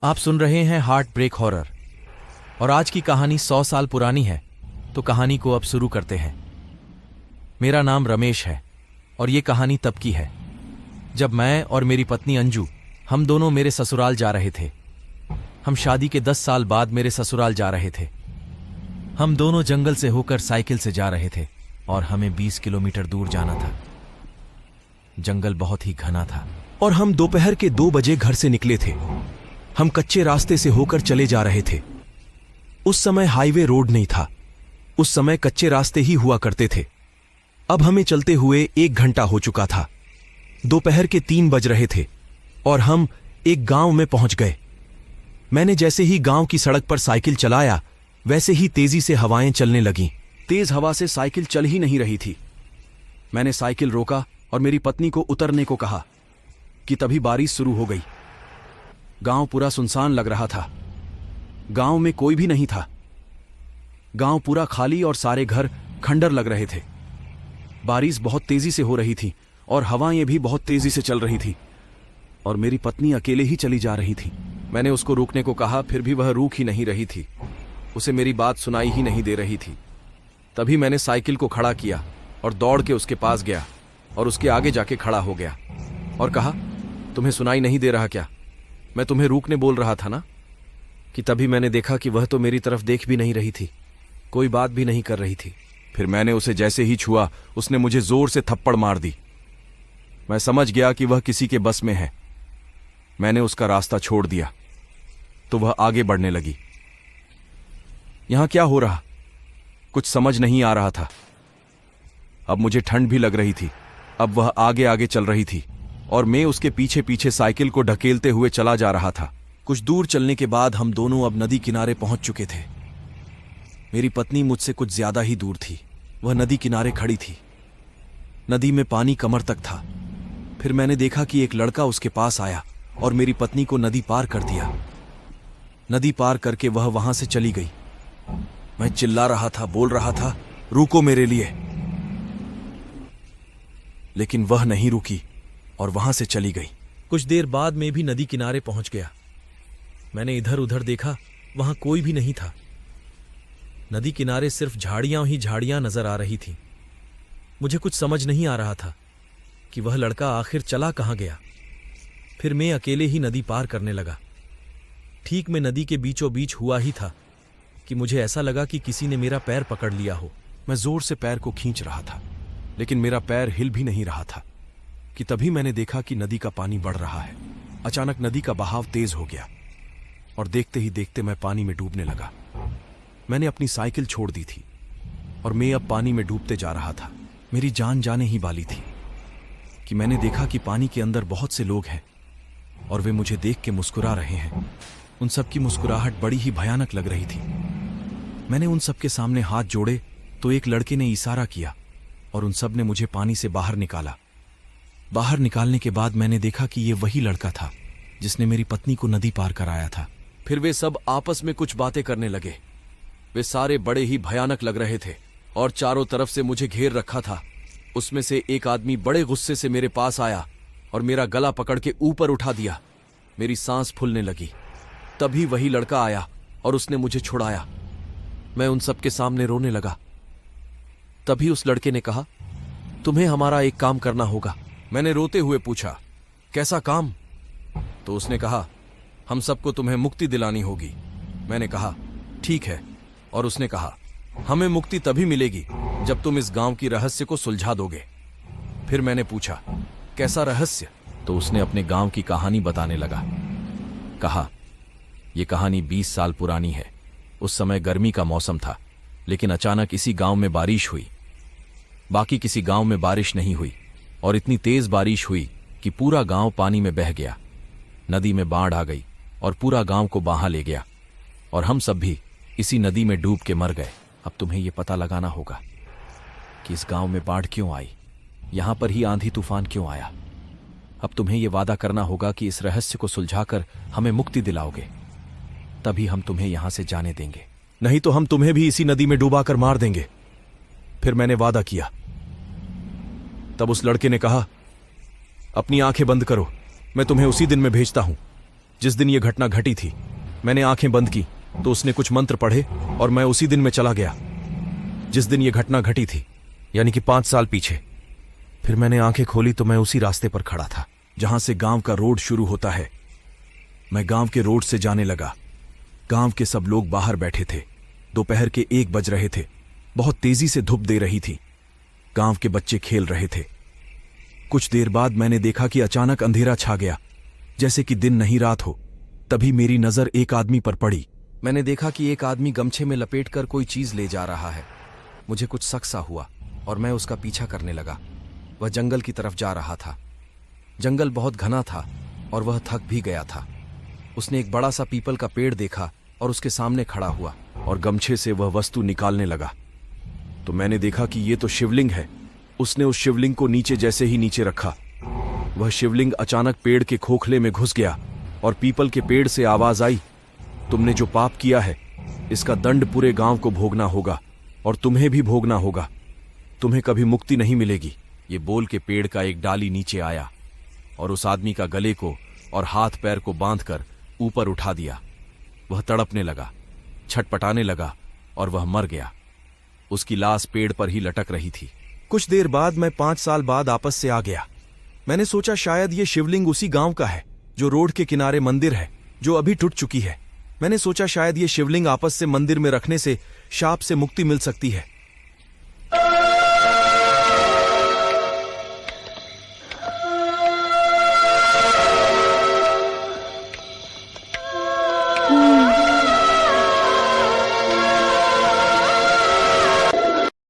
आप सुन रहे हैं हार्ट ब्रेक हॉरर और आज की कहानी 100 साल पुरानी है। तो कहानी को अब शुरू करते हैं। मेरा नाम रमेश है और ये कहानी तब की है जब मैं और मेरी पत्नी अंजू हम दोनों मेरे ससुराल जा रहे थे। हम शादी के 10 साल बाद मेरे ससुराल जा रहे थे। हम दोनों जंगल से होकर साइकिल से जा रहे थे और हमें 20 किलोमीटर दूर जाना था। जंगल बहुत ही घना था और हम दोपहर के 2 बजे घर से निकले थे। हम कच्चे रास्ते से होकर चले जा रहे थे। उस समय हाईवे रोड नहीं था, उस समय कच्चे रास्ते ही हुआ करते थे। अब हमें चलते हुए 1 घंटा हो चुका था। दोपहर के 3 बज रहे थे और हम एक गांव में पहुंच गए। मैंने जैसे ही गांव की सड़क पर साइकिल चलाया वैसे ही तेजी से हवाएं चलने लगीं। तेज हवा से साइकिल चल ही नहीं रही थी। मैंने साइकिल रोका और मेरी पत्नी को उतरने को कहा कि तभी बारिश शुरू हो गई। गांव पूरा सुनसान लग रहा था। गांव में कोई भी नहीं था। गांव पूरा खाली और सारे घर खंडर लग रहे थे। बारिश बहुत तेजी से हो रही थी और हवाएं भी बहुत तेजी से चल रही थी और मेरी पत्नी अकेले ही चली जा रही थी। मैंने उसको रुकने को कहा, फिर भी वह रुक ही नहीं रही थी। उसे मेरी बात सुनाई ही नहीं दे रही थी। तभी मैंने साइकिल को खड़ा किया और दौड़ के उसके पास गया और उसके आगे जाके खड़ा हो गया और कहा, तुम्हें सुनाई नहीं दे रहा क्या? मैं तुम्हें रुकने बोल रहा था ना। कि तभी मैंने देखा कि वह तो मेरी तरफ देख भी नहीं रही थी, कोई बात भी नहीं कर रही थी। फिर मैंने उसे जैसे ही छुआ उसने मुझे जोर से थप्पड़ मार दी। मैं समझ गया कि वह किसी के बस में है। मैंने उसका रास्ता छोड़ दिया तो वह आगे बढ़ने लगी। यहां क्या हो रहा कुछ समझ नहीं आ रहा था। अब मुझे ठंड भी लग रही थी। अब वह आगे आगे चल रही थी और मैं उसके पीछे पीछे साइकिल को ढकेलते हुए चला जा रहा था। कुछ दूर चलने के बाद हम दोनों अब नदी किनारे पहुंच चुके थे। मेरी पत्नी मुझसे कुछ ज्यादा ही दूर थी। वह नदी किनारे खड़ी थी। नदी में पानी कमर तक था। फिर मैंने देखा कि एक लड़का उसके पास आया और मेरी पत्नी को नदी पार कर दिया। नदी पार करके वह वहां से चली गई। मैं चिल्ला रहा था, बोल रहा था, रुको मेरे लिए, लेकिन वह नहीं रुकी और वहां से चली गई। कुछ देर बाद मैं भी नदी किनारे पहुंच गया। मैंने इधर उधर देखा, वहां कोई भी नहीं था। नदी किनारे सिर्फ झाड़ियां ही झाड़ियां नजर आ रही थी। मुझे कुछ समझ नहीं आ रहा था कि वह लड़का आखिर चला कहां गया। फिर मैं अकेले ही नदी पार करने लगा। ठीक मैं नदी के बीचों बीच हुआ ही था कि मुझे ऐसा लगा कि किसी ने मेरा पैर पकड़ लिया हो। मैं जोर से पैर को खींच रहा था लेकिन मेरा पैर हिल भी नहीं रहा था कि तभी मैंने देखा कि नदी का पानी बढ़ रहा है। अचानक नदी का बहाव तेज हो गया और देखते ही देखते मैं पानी में डूबने लगा। मैंने अपनी साइकिल छोड़ दी थी और मैं अब पानी में डूबते जा रहा था। मेरी जान जाने ही वाली थी कि मैंने देखा कि पानी के अंदर बहुत से लोग हैं और वे मुझे देख के मुस्कुरा रहे हैं। उन सब की मुस्कुराहट बड़ी ही भयानक लग रही थी। मैंने उन सब के सामने हाथ जोड़े तो एक लड़के ने इशारा किया और उन सब ने मुझे पानी से बाहर निकाला। बाहर निकालने के बाद मैंने देखा कि ये वही लड़का था जिसने मेरी पत्नी को नदी पार कराया था। फिर वे सब आपस में कुछ बातें करने लगे। वे सारे बड़े ही भयानक लग रहे थे और चारों तरफ से मुझे घेर रखा था। उसमें से एक आदमी बड़े गुस्से से मेरे पास आया और मेरा गला पकड़ के ऊपर उठा दिया। मेरी सांस फूलने लगी। तभी वही लड़का आया और उसने मुझे छुड़ाया। मैं उन सब के सामने रोने लगा। तभी उस लड़के ने कहा, तुम्हें हमारा एक काम करना होगा। मैंने रोते हुए पूछा, कैसा काम? तो उसने कहा, हम सबको तुम्हें मुक्ति दिलानी होगी। मैंने कहा, ठीक है। और उसने कहा, हमें मुक्ति तभी मिलेगी जब तुम इस गांव की रहस्य को सुलझा दोगे। फिर मैंने पूछा, कैसा रहस्य? तो उसने अपने गांव की कहानी बताने लगा। कहा, यह कहानी 20 साल पुरानी है। उस समय गर्मी का मौसम था लेकिन अचानक इसी गांव में बारिश हुई। बाकी किसी गांव में बारिश नहीं हुई और इतनी तेज बारिश हुई कि पूरा गांव पानी में बह गया। नदी में बाढ़ आ गई और पूरा गांव को बहा ले गया और हम सब भी इसी नदी में डूब के मर गए। अब तुम्हें यह पता लगाना होगा कि इस गांव में बाढ़ क्यों आई, यहां पर ही आंधी तूफान क्यों आया। अब तुम्हें यह वादा करना होगा कि इस रहस्य को सुलझाकर हमें मुक्ति दिलाओगे, तभी हम तुम्हें यहां से जाने देंगे, नहीं तो हम तुम्हें भी इसी नदी में डुबाकर मार देंगे। फिर मैंने वादा किया। तब उस लड़के ने कहा, अपनी आंखें बंद करो, मैं तुम्हें उसी दिन में भेजता हूं। जिस दिन यह घटना घटी थी मैंने आंखें बंद की तो उसने कुछ मंत्र पढ़े और मैं उसी दिन में चला गया जिस दिन यह घटना घटी थी, यानी कि 5 साल पीछे। फिर मैंने आंखें खोली तो मैं उसी रास्ते पर खड़ा था जहां से गांव का रोड शुरू होता है। मैं गांव के रोड से जाने लगा। गांव के सब लोग बाहर बैठे थे। दोपहर के 1 बज रहे थे। बहुत तेजी से धूप दे रही थी। गांव के बच्चे खेल रहे थे। कुछ देर बाद मैंने देखा कि अचानक अंधेरा छा गया, जैसे कि दिन नहीं रात हो। तभी मेरी नजर एक आदमी पर पड़ी। मैंने देखा कि एक आदमी गमछे में लपेटकर कोई चीज ले जा रहा है। मुझे कुछ शक सा हुआ और मैं उसका पीछा करने लगा। वह जंगल की तरफ जा रहा था। जंगल बहुत घना था और वह थक भी गया था। उसने एक बड़ा सा पीपल का पेड़ देखा और उसके सामने खड़ा हुआ और गमछे से वह वस्तु निकालने लगा। तो मैंने देखा कि ये तो शिवलिंग है। उसने उस शिवलिंग को नीचे जैसे ही नीचे रखा, वह शिवलिंग अचानक पेड़ के खोखले में घुस गया और पीपल के पेड़ से आवाज आई, तुमने जो पाप किया है इसका दंड पूरे गांव को भोगना होगा और तुम्हें भी भोगना होगा। तुम्हें कभी मुक्ति नहीं मिलेगी। ये बोल के पेड़ का एक डाली नीचे आया और उस आदमी का गले को और हाथ पैर को बांधकर ऊपर उठा दिया। वह तड़पने लगा, छटपटाने लगा और वह मर गया। उसकी लाश पेड़ पर ही लटक रही थी। कुछ देर बाद मैं 5 साल बाद वापस से आ गया। मैंने सोचा शायद ये शिवलिंग उसी गांव का है जो रोड के किनारे मंदिर है, जो अभी टूट चुकी है। मैंने सोचा शायद ये शिवलिंग आपस से मंदिर में रखने से शाप से मुक्ति मिल सकती है।